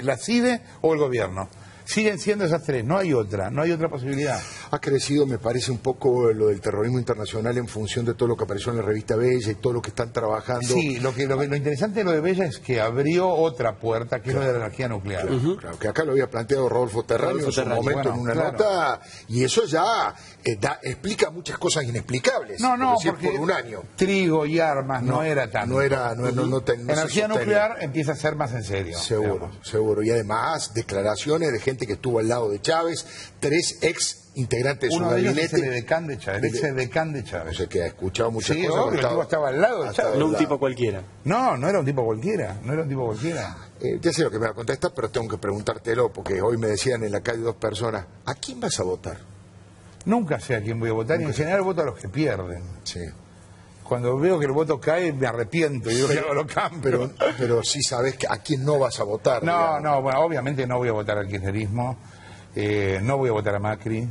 la CIDE o el gobierno. Siguen siendo esas tres, no hay otra posibilidad. Ha crecido, me parece, un poco lo del terrorismo internacional en función de todo lo que apareció en la revista Bella y todo lo que están trabajando. Sí, lo interesante de lo de Bella es que abrió otra puerta, que es lo de la energía nuclear. Claro, que acá lo había planteado Rodolfo Terráneo en su momento en una nota, y eso ya explica muchas cosas inexplicables. Porque por un año. Trigo y armas no era tanto. Energía nuclear empieza a ser más en serio. Seguro. Y además, declaraciones de gente que estuvo al lado de Chávez, 3 ex integrantes de su gabinete. Uno de ellos es el edecán de Chávez, O sea, que ha escuchado muchas cosas. Sí, el tipo estaba al lado de Chávez. No un tipo cualquiera. No era un tipo cualquiera. Ya sé lo que me va a contestar, pero tengo que preguntártelo, porque hoy me decían en la calle 2 personas, ¿a quién vas a votar? Nunca sé a quién voy a votar, y en general voto a los que pierden. Sí. Cuando veo que el voto cae, me arrepiento y digo que lo cambio. Pero sí sabes a quién no vas a votar. Bueno, obviamente no voy a votar al kirchnerismo, no voy a votar a Macri,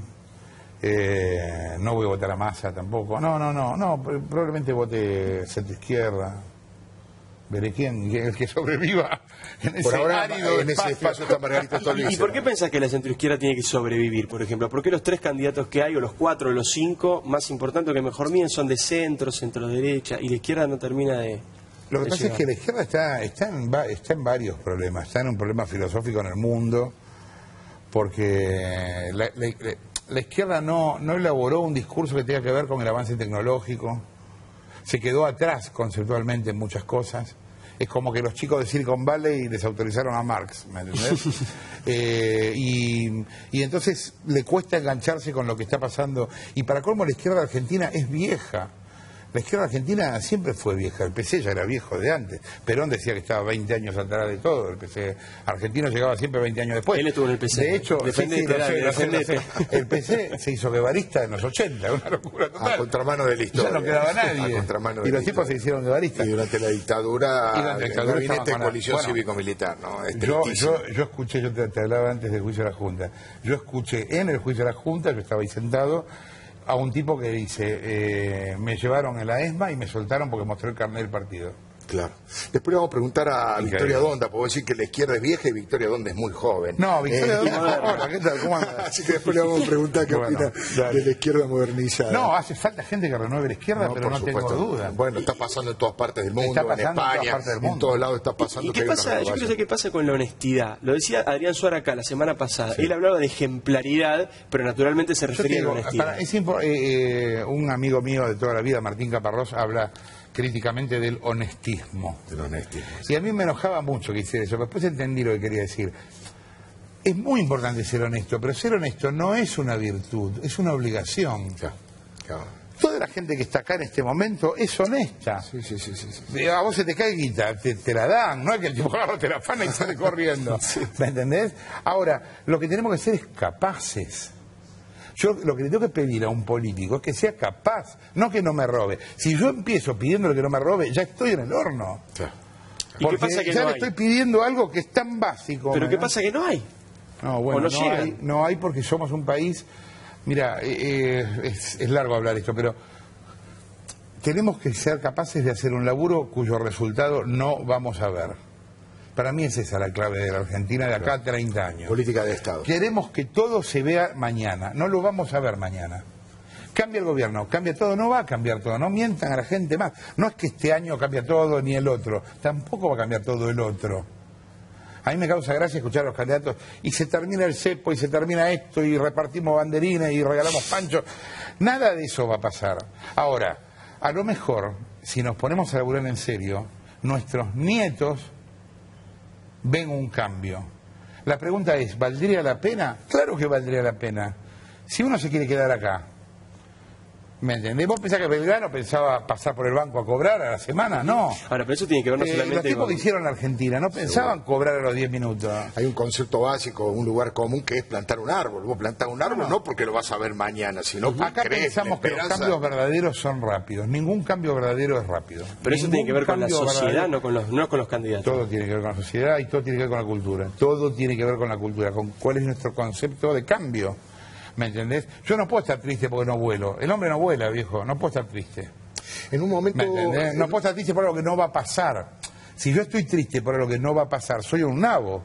no voy a votar a Massa tampoco. No, probablemente vote centro izquierda. Veré el que sobreviva en ese árido espacio está Margarita Tolín. ¿Y por qué pensás que la centroizquierda tiene que sobrevivir, por ejemplo? ¿Por qué los 3 candidatos que hay, o los 4 o los 5, más importantes que mejor miden, son de centro derecha, y la izquierda no termina de... Lo que pasa es que la izquierda está en varios problemas. Está en un problema filosófico en el mundo, porque la izquierda no elaboró un discurso que tenga que ver con el avance tecnológico. Se quedó atrás conceptualmente en muchas cosas. Es como que los chicos de Silicon Valley desautorizaron a Marx, ¿me entendés? Y entonces le cuesta engancharse con lo que está pasando. Y para colmo, la izquierda argentina es vieja. La izquierda argentina siempre fue vieja, el PC ya era viejo de antes. Perón decía que estaba 20 años atrás de todo, el PC argentino llegaba siempre 20 años después. Él estuvo en el PC. De hecho, Defendete. el PC se hizo guevarista en los 80, una locura total. A contramano de la historia. Ya no quedaba nadie. Y los tipos se hicieron guevaristas. Y durante la dictadura, el gabinete de coalición cívico-militar, ¿no? Yo escuché, yo te hablaba antes del juicio de la Junta, yo escuché en el juicio de la Junta, yo estaba ahí sentado, a un tipo que dice, me llevaron en la ESMA y me soltaron porque mostré el carnet del partido. Claro. Después le vamos a preguntar a Victoria Donda, puedo decir que la izquierda es vieja y Victoria Donda es muy joven. No, Victoria Donda, hola, ¿qué tal? ¿Cómo andas? Así que después le vamos a preguntar qué opina de la izquierda modernizada. No, hace falta gente que renueve la izquierda, pero no tengo duda. Bueno, está pasando en todas partes del mundo, en España, en todos lados está pasando. ¿Y qué pasa? Yo quiero saber qué pasa con la honestidad. Lo decía Adrián Suárez acá la semana pasada. Sí. Él hablaba de ejemplaridad, pero naturalmente se refería a la honestidad. Un amigo mío de toda la vida, Martín Caparrós, habla críticamente del honestismo. Y a mí me enojaba mucho que hiciera eso, pero después entendí lo que quería decir. Es muy importante ser honesto, pero ser honesto no es una virtud, es una obligación. Claro. Toda la gente que está acá en este momento es honesta. Sí. A vos se te cae guita, te la dan, no es que el tipo te la afana y sale corriendo. ¿Me entendés? Ahora, lo que tenemos que ser es capaces. Yo lo que le tengo que pedir a un político es que sea capaz, no que no me robe. Si yo empiezo pidiéndole que no me robe, ya estoy en el horno. Claro. ¿Y qué pasa que ya le estoy pidiendo algo que es tan básico? ¿Pero qué pasa que no hay? No, bueno, no hay porque somos un país... Mira, es largo hablar esto, pero tenemos que ser capaces de hacer un laburo cuyo resultado no vamos a ver. Para mí es esa la clave de la Argentina de acá a 30 años. Política de Estado. Queremos que todo se vea mañana, no lo vamos a ver mañana. Cambia el gobierno, cambia todo, no va a cambiar todo, no mientan a la gente más. No es que este año cambia todo ni el otro, tampoco va a cambiar todo el otro. A mí me causa gracia escuchar a los candidatos y se termina el cepo y se termina esto y repartimos banderines y regalamos panchos. Nada de eso va a pasar. Ahora, a lo mejor, si nos ponemos a laburar en serio, nuestros nietos ven un cambio. La pregunta es, ¿valdría la pena? Claro que valdría la pena. Si uno se quiere quedar acá, ¿me entendés? ¿Vos pensás que Belgrano pensaba pasar por el banco a cobrar a la semana? No. Ahora, pero eso tiene que ver no solamente los tipos que hicieron en Argentina no pensaban cobrar a los 10 minutos. Hay un concepto básico, un lugar común que es plantar un árbol. Vos plantás un árbol no porque lo vas a ver mañana, sino porque acá pensamos que los cambios verdaderos son rápidos. Ningún cambio verdadero es rápido. Pero eso tiene que ver con la sociedad, no con los candidatos. Todo tiene que ver con la sociedad y todo tiene que ver con la cultura. Todo tiene que ver con la cultura, con cuál es nuestro concepto de cambio. ¿Me entendés? Yo no puedo estar triste porque no vuelo. El hombre no vuela, viejo. No puedo estar triste. En un momento... ¿Me entendés? No puedo estar triste por algo que no va a pasar. Si yo estoy triste por algo que no va a pasar, soy un nabo.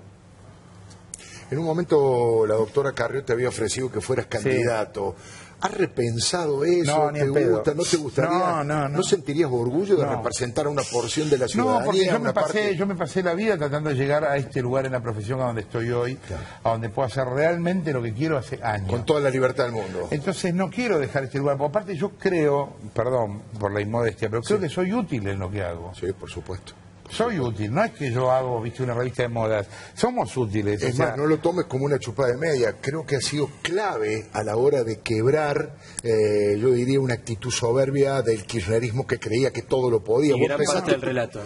En un momento la doctora Carrió te había ofrecido que fueras candidato. ¿Has repensado eso? No, ni ¿Te en pedo. gusta? ¿No te gustaría? ¿No sentirías orgullo de representar a una porción de la ciudadanía? No, porque yo me pasé la vida tratando de llegar a este lugar en la profesión a donde estoy hoy, a donde puedo hacer realmente lo que quiero hace años. Con toda la libertad del mundo. Entonces no quiero dejar este lugar. Por aparte yo creo, perdón por la inmodestia, pero creo que soy útil en lo que hago. Sí, por supuesto. Soy útil, no es que yo hago, viste, una revista de modas. Somos útiles. Es más, no lo tomes como una chupada de media. Creo que ha sido clave a la hora de quebrar, yo diría, una actitud soberbia del kirchnerismo que creía que todo lo podía. Y gran parte del relato.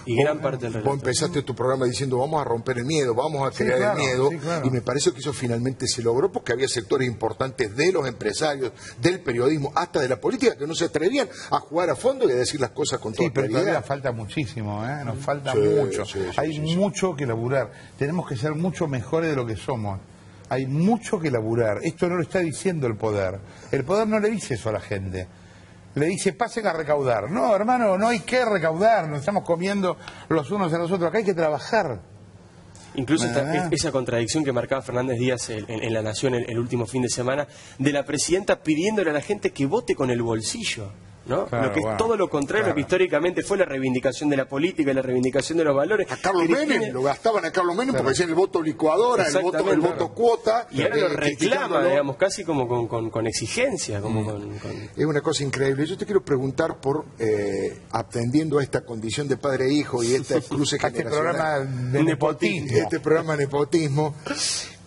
Vos empezaste tu programa diciendo vamos a romper el miedo, vamos a crear el miedo. Sí, claro. Y me parece que eso finalmente se logró porque había sectores importantes de los empresarios, del periodismo, hasta de la política, que no se atrevían a jugar a fondo y a decir las cosas con toda pero claridad. todavía falta muchísimo, ¿eh? Nos falta mucho. Hay mucho que laburar. Tenemos que ser mucho mejores de lo que somos. Hay mucho que laburar. Esto no lo está diciendo el poder. El poder no le dice eso a la gente. Le dice, pasen a recaudar. No, hermano, no hay que recaudar. Nos estamos comiendo los unos a los otros. Acá hay que trabajar. Incluso esa contradicción que marcaba Fernández Díaz en La Nación el último fin de semana, de la presidenta pidiéndole a la gente que vote con el bolsillo. ¿No? Claro, lo que es todo lo contrario, lo que históricamente fue la reivindicación de la política y la reivindicación de los valores. A Carlos Menem, lo gastaban a Carlos Menem porque decían el voto licuadora, el voto cuota. Y ahora lo reclama, digamos, casi como con exigencia. Es una cosa increíble. Yo te quiero preguntar por, atendiendo a esta condición de padre e hijo y este cruce generacional. Este programa de nepotismo.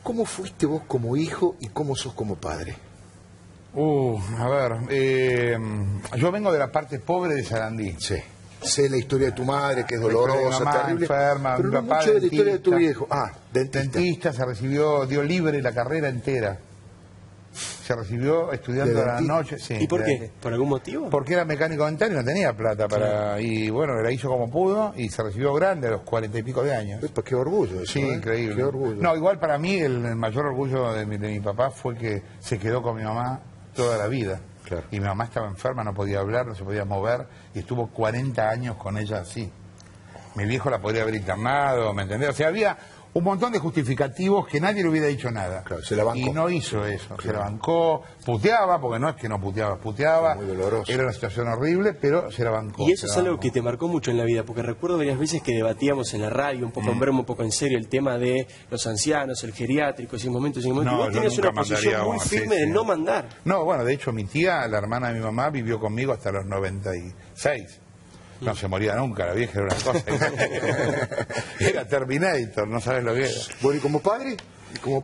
¿Cómo fuiste vos como hijo y cómo sos como padre? A ver, yo vengo de la parte pobre de Sarandí. Sí. Sé la historia de tu madre, que es dolorosa, mamá, terrible. enferma, pero mi no papá mucho de la historia de tu dentista. viejo. Dentista, se recibió, dio libre la carrera entera. Se recibió estudiando a la noche. Sí, ¿y por qué? ¿Por algún motivo? Porque era mecánico dental y no tenía plata para... Y bueno, la hizo como pudo y se recibió grande a los 40 y pico de años. Pues qué orgullo eso, sí, increíble. Qué orgullo. No, igual para mí el mayor orgullo de mi papá fue que se quedó con mi mamá toda la vida. Claro. Y mi mamá estaba enferma, no podía hablar, no se podía mover y estuvo 40 años con ella así. Mi viejo la podría haber internado, ¿me entendés? O sea, había un montón de justificativos que nadie le hubiera dicho nada. Claro, se la bancó. Y no hizo eso, claro. Se la bancó, puteaba, porque no es que no puteaba, muy doloroso. Era una situación horrible, pero se la bancó. Y eso es algo que te marcó mucho en la vida, porque recuerdo varias veces que debatíamos en la radio, un poco en broma, un poco en serio, el tema de los ancianos, el geriátrico, ese momento, y vos tenías una posición muy firme de no mandar. No, bueno, de hecho mi tía, la hermana de mi mamá, vivió conmigo hasta los 96. No se moría nunca, la vieja era una cosa. Era Terminator, no sabes lo que era. Bueno, ¿y como padre? Como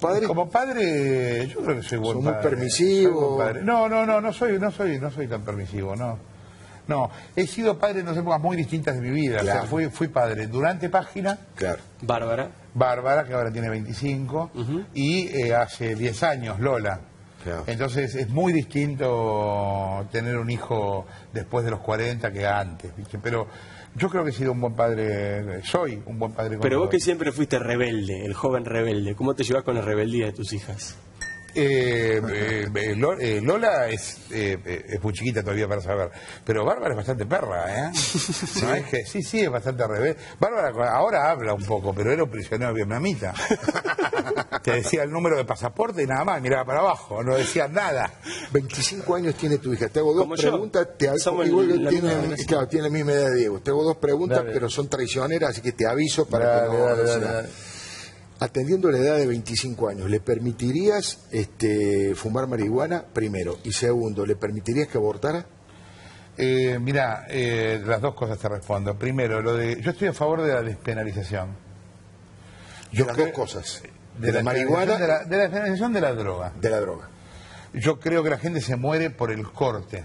padre, yo creo que soy buen padre. Muy permisivo. No soy tan permisivo, no. No, he sido padre en dos épocas muy distintas de mi vida. Claro. O sea, fui padre durante Página. Claro. Bárbara, que ahora tiene 25, y hace 10 años, Lola. Claro. Entonces es muy distinto tener un hijo después de los 40 que antes, ¿viste? Pero yo creo que he sido un buen padre, soy un buen padre. Pero vos que siempre fuiste rebelde, el joven rebelde, ¿cómo te llevas con la rebeldía de tus hijas? Lola es muy chiquita todavía para saber, pero Bárbara es bastante perra, ¿eh? ¿Sí? ¿No es que? Sí, es bastante rebelde. Bárbara ahora habla un poco, pero era un prisionero vietnamita. Te decía el número de pasaporte y nada más, miraba para abajo, no decía nada. 25 años tiene tu hija. Te hago dos preguntas. Tiene la misma edad de Diego. Te hago dos preguntas, pero son traicioneras, así que te aviso para que no... Dale. Atendiendo la edad de 25 años, ¿le permitirías fumar marihuana, primero? Y segundo, ¿le permitirías que abortara? Mira, las dos cosas te respondo. Primero, yo estoy a favor de la despenalización. Las dos cosas. De la marihuana. De la despenalización de la droga. De la droga. Yo creo que la gente se muere por el corte.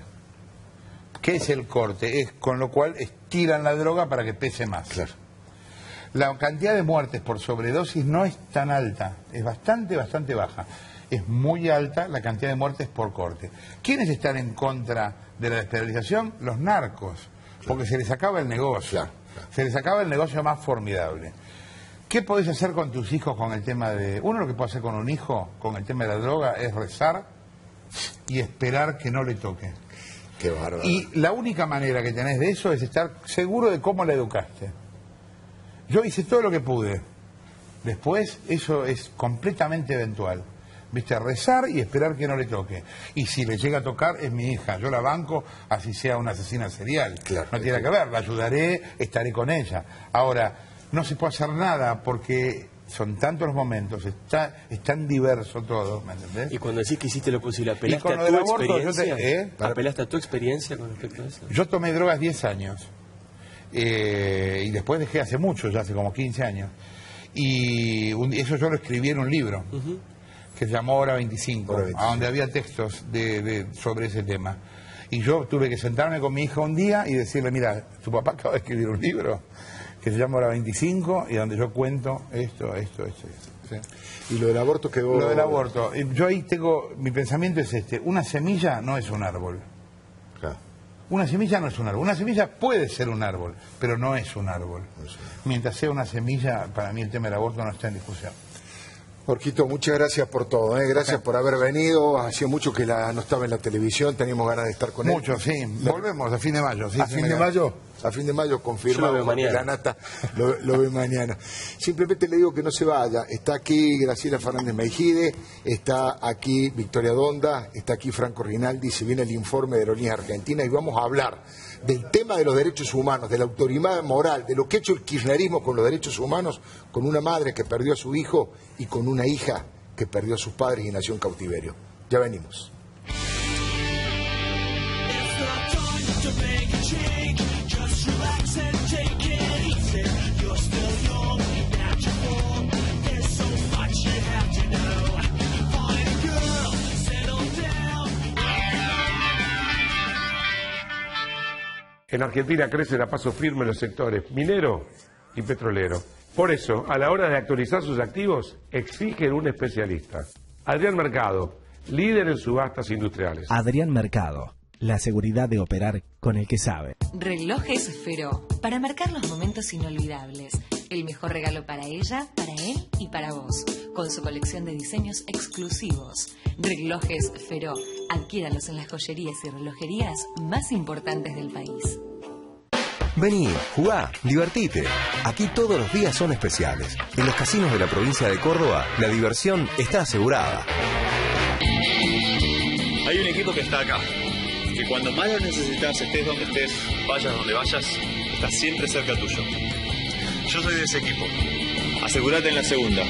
¿Qué es el corte? Es con lo cual estiran la droga para que pese más. Claro. La cantidad de muertes por sobredosis no es tan alta, es bastante baja. Es muy alta la cantidad de muertes por corte. ¿Quiénes están en contra de la despenalización? Los narcos, porque se les acaba el negocio. Se les acaba el negocio más formidable. ¿Qué podés hacer con tus hijos con el tema de... Uno, lo que puede hacer con un hijo con el tema de la droga es rezar y esperar que no le toque. Qué bárbaro. Y la única manera que tenés de eso es estar seguro de cómo la educaste. Yo hice todo lo que pude Después, eso es completamente eventual. ¿Viste? Rezar y esperar que no le toque. Y si le llega a tocar, es mi hija. Yo la banco, así sea una asesina serial. Claro, no tiene que ver, la ayudaré, estaré con ella. Ahora, no se puede hacer nada porque son tantos los momentos, es tan diverso todo, ¿me entendés? Y cuando decís que hiciste lo posible, ¿apelaste con a lo tu del aborto, experiencia? ¿Apelaste a tu experiencia con respecto a eso? Yo tomé drogas 10 años. Y después dejé hace mucho, ya hace como 15 años. Y eso yo lo escribí en un libro. Que se llamó Hora 25, a donde había textos sobre ese tema. Y yo tuve que sentarme con mi hija un día y decirle, mira, tu papá acaba de escribir un libro que se llama Hora 25 y donde yo cuento esto. ¿Sí? Y lo del aborto quedó... Lo del aborto. Yo ahí tengo, mi pensamiento es este, una semilla no es un árbol. Claro. Una semilla no es un árbol. Una semilla puede ser un árbol, pero no es un árbol. Mientras sea una semilla, para mí el tema del aborto no está en discusión. Jorgito, muchas gracias por todo, gracias por haber venido. Hacía mucho que no estaba en la televisión, teníamos ganas de estar con él. Mucho, sí. Volvemos a fin de mayo. Sí, ¿A fin de mayo? A fin de mayo confirmado porque la nata lo ve mañana. Simplemente le digo que no se vaya. Está aquí Graciela Fernández Meijide, está aquí Victoria Donda, está aquí Franco Rinaldi, se viene el informe de Aerolíneas Argentinas y vamos a hablar del tema de los derechos humanos, de la autoridad moral, de lo que ha hecho el kirchnerismo con los derechos humanos, con una madre que perdió a su hijo y con una hija que perdió a sus padres y nació en cautiverio. Ya venimos. En Argentina crecen a paso firme los sectores minero y petrolero. Por eso, a la hora de actualizar sus activos, exigen un especialista. Adrián Mercado, líder en subastas industriales. Adrián Mercado, la seguridad de operar con el que sabe. Relojes Feró, para marcar los momentos inolvidables. El mejor regalo para ella, para él y para vos. Con su colección de diseños exclusivos. Relojes Feró, adquiéralos en las joyerías y relojerías más importantes del país. Vení, jugá, divertite. Aquí todos los días son especiales. En los casinos de la provincia de Córdoba, la diversión está asegurada. Hay un equipo que está acá, que cuando más lo necesitas, estés donde estés, vayas donde vayas, está siempre cerca tuyo. Yo soy de ese equipo. Asegúrate en la segunda,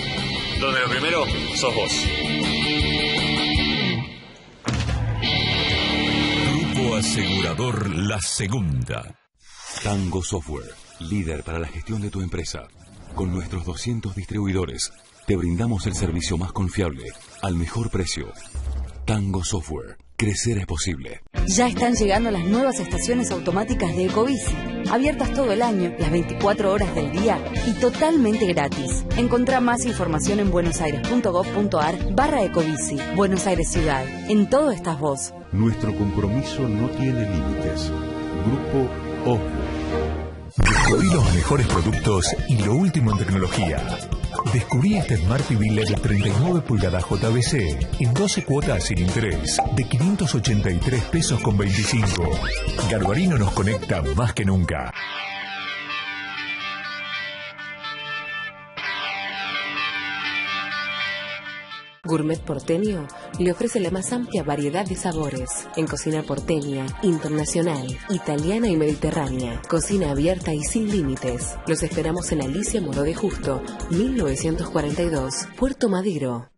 donde lo primero sos vos. Grupo Asegurador La Segunda. Tango Software, líder para la gestión de tu empresa. Con nuestros 200 distribuidores, te brindamos el servicio más confiable, al mejor precio. Tango Software, crecer es posible. Ya están llegando las nuevas estaciones automáticas de Ecobici, abiertas todo el año, las 24 horas del día y totalmente gratis. Encontrá más información en buenosaires.gov.ar/Ecobici. Buenos Aires Ciudad, en todo estás vos. Nuestro compromiso no tiene límites. Grupo Osmo. Descubrí los mejores productos y lo último en tecnología. Descubrí este Smart TV LED de 39 pulgadas JVC en 12 cuotas sin interés de 583 pesos con 25. Garbarino nos conecta más que nunca. Gourmet Porteño le ofrece la más amplia variedad de sabores en cocina porteña, internacional, italiana y mediterránea. Cocina abierta y sin límites. Los esperamos en Alicia Moro de Justo, 1942, Puerto Madero.